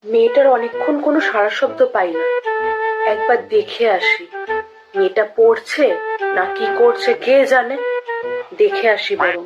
মেয়েটার অনেকক্ষণ কোনো সাড়া শব্দ পাই না, একবার দেখে আসি। মেয়েটা পড়ছে না কি করছে কে জানে, দেখে আসি বরং।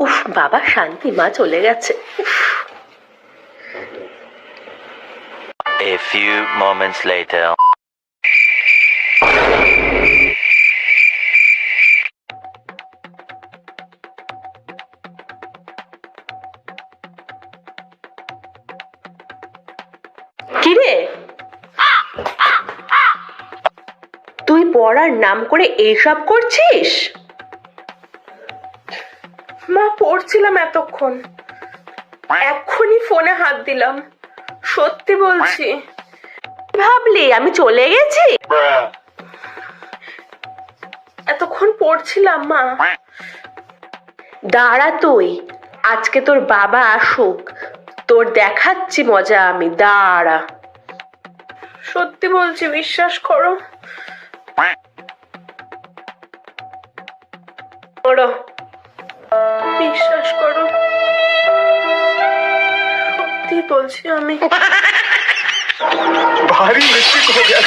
উফ বাবা, শান্তি, মা চলে গেছে। A few moments later. কিরে, তুই পড়ার নাম করে এইসব করছিস? মা, পড়ছিলাম এতক্ষণ, এক্ষুনি ফোনে হাত দিলাম, সত্যি বলছি। ভাবলি আমি চলে গেছি? এতক্ষণ পড়ছিলাম মা। দাঁড়া তুই, আজকে তোর বাবা আসুক, তোর দেখাচ্ছি মজা আমি, দাঁড়া। সত্যি বলছি, বিশ্বাস করো। বিশ্বাস করো, সত্যি বলছি আমি। भारी मिस्टेक हो गया।